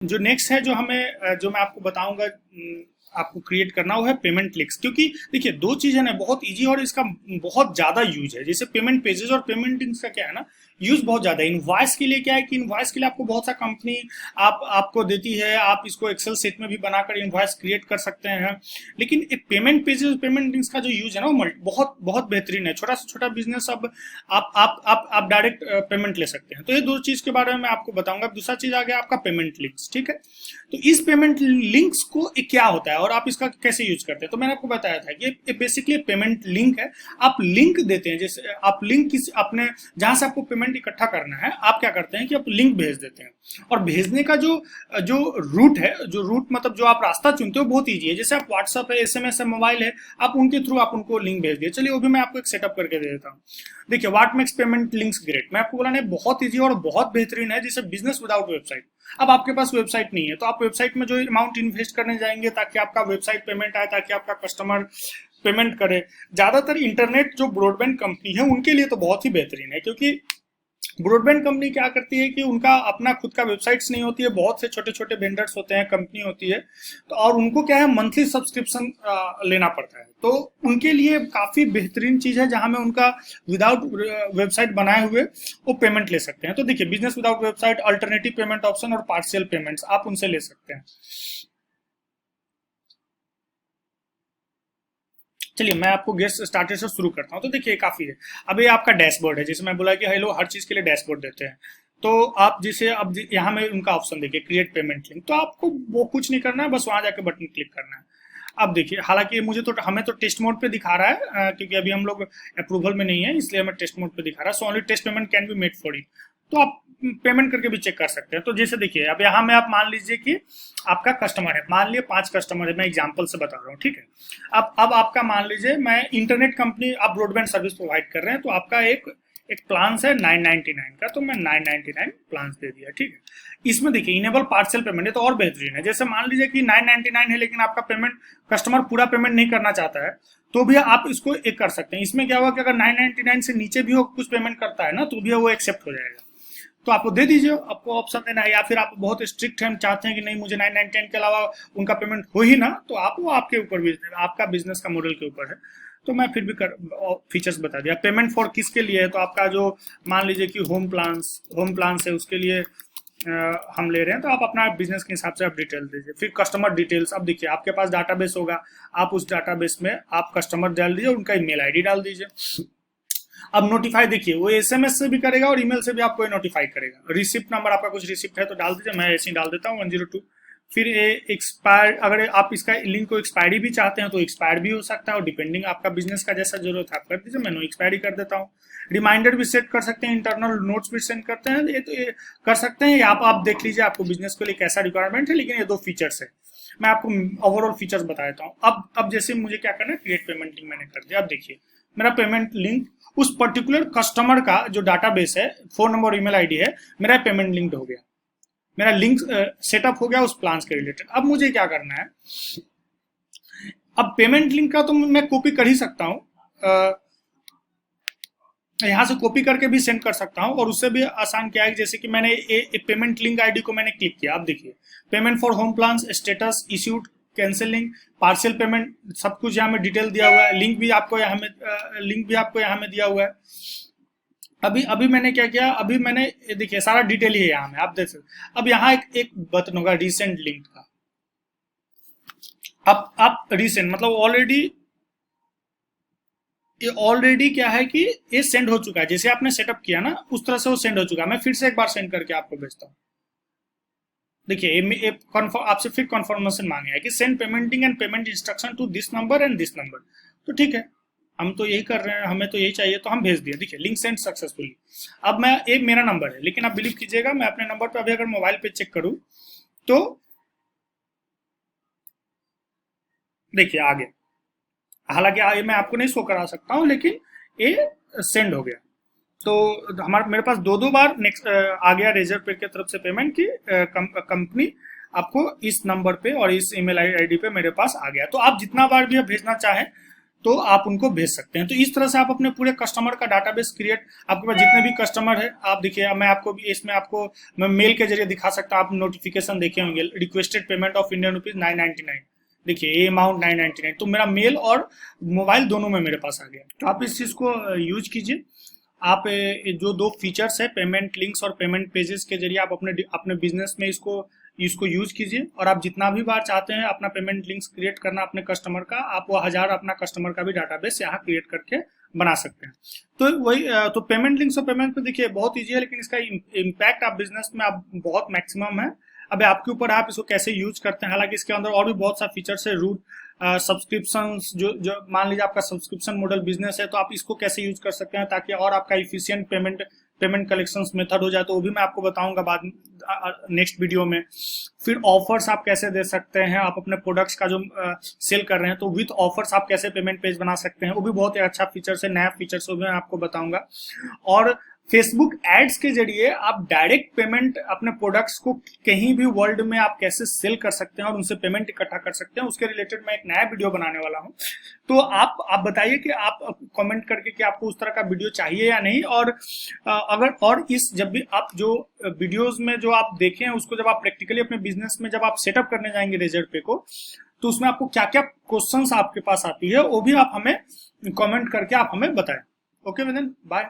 जो नेक्स्ट है जो हमें जो मैं आपको बताऊंगा आपको क्रिएट करना वो है पेमेंट लिंक्स। क्योंकि देखिए दो चीजें ना बहुत इजी और इसका बहुत ज्यादा यूज है। जैसे पेमेंट पेजेस और पेमेंट लिंक्स का क्या है ना, यूज बहुत ज्यादा है। इनवॉइस के लिए क्या है कि इनवॉइस के लिए आपको बहुत सा कंपनी आपको देती है, आप इसको एक्सेल सीट में भी बनाकर इनवॉइस क्रिएट कर सकते हैं। लेकिन एक पेमेंट पेजेस पेमेंट लिंक्स का जो यूज है ना वो बहुत बहुत बेहतरीन है। छोटा से छोटा बिजनेस अब आप डायरेक्ट पेमेंट ले सकते हैं। तो ये दो चीज के बारे में मैं आपको बताऊंगा। दूसरा चीज आ गया आपका पेमेंट लिंक्स, ठीक है। तो इस पेमेंट लिंक्स को क्या होता है और आप इसका कैसे यूज करते हैं, तो मैंने आपको बताया था कि ये बेसिकली पेमेंट लिंक है। आप लिंक देते हैं, जैसे आप लिंक किसी अपने जहां से आपको पेमेंट इकट्ठा करना है, आप क्या करते हैं कि आप लिंक भेज देते हैं। और भेजने का जो जो रूट है, जो रूट मतलब जो आप रास्ता चुनते हो बहुत ईजी है। जैसे आप व्हाट्सअप है, एसएमएस है, मोबाइल है, आप उनके थ्रू आप उनको लिंक भेज दिए। चलिए वो भी मैं आपको एक सेटअप करके दे देता हूँ। देखिए what makes payment links great, मैं आपको बोला नहीं बहुत ईजी और बहुत बेहतरीन है। जैसे बिजनेस विदाउट वेबसाइट। अब आपके पास वेबसाइट नहीं है तो आप वेबसाइट में जो अमाउंट इन्वेस्ट करने जाएंगे ताकि आपका वेबसाइट पेमेंट आए, ताकि आपका कस्टमर पेमेंट करे। ज्यादातर इंटरनेट जो ब्रॉडबैंड कंपनी है उनके लिए तो बहुत ही बेहतरीन है। क्योंकि ब्रॉडबैंड कंपनी क्या करती है कि उनका अपना खुद का वेबसाइट्स नहीं होती है, बहुत से छोटे छोटे वेंडर्स होते हैं, कंपनी होती है। तो और उनको क्या है मंथली सब्सक्रिप्शन लेना पड़ता है। तो उनके लिए काफी बेहतरीन चीज है जहां में उनका विदाउट वेबसाइट बनाए हुए वो पेमेंट ले सकते हैं। तो देखिए business without website, alternative payment option और पार्शियल पेमेंट्स आप उनसे ले सकते हैं। चलिए मैं आपको गेस्ट स्टार्टर से शुरू करता हूँ। तो देखिए काफी है। अब ये आपका डैशबोर्ड है, जैसे मैं बोला कि हेलो हर चीज के लिए डैशबोर्ड देते हैं। तो आप जिसे अब यहाँ में उनका ऑप्शन देखिए क्रिएट पेमेंट लिंक, तो आपको वो कुछ नहीं करना है, बस वहां जाके बटन क्लिक करना है। अब देखिए हालांकि मुझे तो हमें तो टेस्ट मोड पे दिखा रहा है, क्योंकि अभी हम लोग अप्रूवल में नहीं है, इसलिए हमें टेस्ट मोड पे दिखा रहा है। So only test payment can be made for you. तो आप पेमेंट करके भी चेक कर सकते हैं। तो जैसे देखिए अब यहाँ में आप मान लीजिए कि आपका कस्टमर है, मान लिया 5 कस्टमर है, मैं एग्जाम्पल से बता रहा हूँ, ठीक है। अब आपका मान लीजिए मैं इंटरनेट कंपनी, आप ब्रॉडबैंड सर्विस प्रोवाइड कर रहे हैं, तो आपका एक एक प्लान है 999 का, तो मैं 999 प्लान दे दिया, ठीक है। इसमें देखिए इनेबल पार्सल पेमेंट है, तो और बेहतरीन है। जैसे मान लीजिए कि 999 है लेकिन आपका पेमेंट कस्टमर पूरा पेमेंट नहीं करना चाहता है, तो भी आप इसको एक कर सकते हैं। इसमें क्या होगा कि अगर 999 से नीचे भी वो कुछ पेमेंट करता है ना, तो भी वो एक्सेप्ट हो जाएगा। तो आपको दे दीजिए, आपको ऑप्शन देना है। या फिर आप बहुत स्ट्रिक्ट हैं, चाहते हैं कि नहीं मुझे 999 के अलावा उनका पेमेंट हो ही ना, तो आप वो आपके ऊपर भी, आपका बिजनेस का मॉडल के ऊपर है। तो मैं फिर भी फीचर्स बता दिया। पेमेंट फॉर किसके लिए है, तो आपका जो मान लीजिए कि होम प्लान्स है उसके लिए हम ले रहे हैं, तो आप अपना बिजनेस के हिसाब से आप डिटेल दीजिए। फिर कस्टमर डिटेल्स, अब देखिए आपके पास डाटाबेस होगा, आप उस डाटाबेस में आप कस्टमर डाल दीजिए, उनका ईमेल आईडी डाल दीजिए। अब नोटिफाई देखिए वो एसएमएस से भी करेगा और ईमेल से भी आपको नोटिफाई करेगा। रिसिप्ट नंबर आपका कुछ रिसिप्ट है तो डाल दीजिए, मैं ऐसे ही डाल देता हूँ 102। फिर एक्सपायर, अगर आप इसका लिंक को एक्सपायरी भी चाहते हैं तो एक्सपायर भी हो सकता है, और डिपेंडिंग आपका बिजनेस का जैसा जरूरत है आप कर दीजिए। मैं नो एक्सपायरी कर देता हूँ। रिमाइंडर भी सेट कर सकते हैं, इंटरनल नोट्स भी सेंड करते हैं, ये कर सकते हैं। आप देख लीजिए आपको बिजनेस के लिए कैसा रिक्वायरमेंट है, लेकिन ये दो फीचर्स है। मैं आपको ओवरऑल फीचर्स बता देता हूँ। अब जैसे मुझे क्या करना है, क्रिएट पेमेंट लिंक मैंने कर दिया। अब देखिए मेरा पेमेंट लिंक उस पर्टिकुलर कस्टमर का जो डाटाबेस है, फोन नंबर ईमेल आईडी है, मेरा पेमेंट लिंक हो गया। मेरा लिंक सेटअप हो गया उस प्लान के रिलेटेड। अब मुझे क्या करना है, अब पेमेंट लिंक का तो मैं कॉपी कर ही सकता हूँ, यहां से कॉपी करके भी सेंड कर सकता हूं। और उससे भी आसान क्या है, जैसे कि मैंने पेमेंट लिंक आईडी को मैंने क्लिक किया। अब देखिए payment for home plan, status, issued, cancelling, partial payment, सब कुछ यहाँ में डिटेल दिया हुआ है। लिंक भी आपको यहाँ में दिया हुआ है। अभी अभी मैंने क्या किया, अभी मैंने देखिए सारा डिटेल ही है यहाँ में, आप देख सकते। अब यहाँ एक बटन होगा रिसेंट लिंक का। अब आप रिसेंट मतलब ऑलरेडी क्या है कि ये सेंड हो चुका है, जैसे आपने सेटअप किया ना उस तरह से वो सेंड हो चुका है। मैं फिर से एक बार सेंड करके आपको भेजता हूँ। देखिए आपसे फिर कन्फर्मेशन मांगे है कि send paymenting and payment instruction to this number and this number. तो ठीक है, हम तो यही कर रहे हैं, हमें तो यही चाहिए, तो हम भेज दिए। देखिए लिंक सेंड सक्सेसफुली। अब मैं एक मेरा नंबर है, लेकिन आप बिलीव कीजिएगा मैं अपने नंबर पर अभी अगर मोबाइल पे चेक करूँ तो देखिए आ गया। हालांकि ये मैं आपको नहीं शो करा सकता हूँ, लेकिन ये सेंड हो गया। तो हमारे मेरे पास दो बार नेक्स्ट आ गया रेजर पे की तरफ से पेमेंट की कंपनी आपको इस नंबर पे और इस ईमेल आईडी पे मेरे पास आ गया। तो आप जितना बार भी आप भेजना चाहें तो आप उनको भेज सकते हैं। तो इस तरह से आप अपने पूरे कस्टमर का डाटाबेस क्रिएट, आपके पास जितने भी कस्टमर है, आप देखिए, मैं आपको भी इसमें आपको मैं मेल के जरिए दिखा सकता हूँ। आप नोटिफिकेशन देखे होंगे, requested payment of Indian rupees 999, देखिए ये अमाउंट 999, तो मेरा मेल और मोबाइल दोनों में मेरे पास आ गया। तो आप इस चीज को यूज कीजिए। आप जो दो फीचर्स है, पेमेंट लिंक्स और पेमेंट पेजेस के जरिए आप अपने अपने बिजनेस में इसको इसको यूज कीजिए। और आप जितना भी बार चाहते हैं अपना पेमेंट लिंक्स क्रिएट करना अपने कस्टमर का, आप वो 1000 अपना कस्टमर का भी डाटाबेस यहाँ क्रिएट करके बना सकते हैं। तो वही तो पेमेंट लिंक्स और पेमेंट पे देखिए बहुत ईजी है, लेकिन इसका इम्पैक्ट आप बिजनेस में आप बहुत मैक्सिमम है। अब आपके ऊपर आप इसको कैसे यूज करते हैं। हालांकि इसके अंदर और भी बहुत सा फीचर्स है, रूट सब्सक्रिप्शन, जो मान लीजिए आपका सब्सक्रिप्शन मॉडल बिजनेस है, तो आप इसको कैसे यूज कर सकते हैं ताकि और आपका इफिशियंट पेमेंट कलेक्शन मेथड हो जाए, तो वो भी मैं आपको बताऊंगा बाद नेक्स्ट वीडियो में। फिर ऑफर्स आप कैसे दे सकते हैं, आप अपने प्रोडक्ट्स का जो सेल कर रहे हैं तो विथ ऑफर्स आप कैसे पेमेंट पेज बना सकते हैं, वो भी बहुत ही अच्छा फीचर है, नया फीचर वो भी मैं आपको बताऊंगा। और फेसबुक एड्स के जरिए आप डायरेक्ट पेमेंट अपने प्रोडक्ट्स को कहीं भी वर्ल्ड में आप कैसे सेल कर सकते हैं और उनसे पेमेंट इकट्ठा कर सकते हैं, उसके रिलेटेड मैं एक नया वीडियो बनाने वाला हूं। तो आप बताइए कि आप कमेंट करके कि आपको उस तरह का वीडियो चाहिए या नहीं। और अगर और इस जब भी आप जो वीडियोस में जो आप देखें उसको जब आप प्रैक्टिकली अपने बिजनेस में जब आप सेटअप करने जाएंगे रेजर पे को, तो उसमें आपको क्या क्या क्वेश्चंस आपके पास आती है वो भी आप हमें कमेंट करके आप हमें बताएं। ओके विदन, बाय।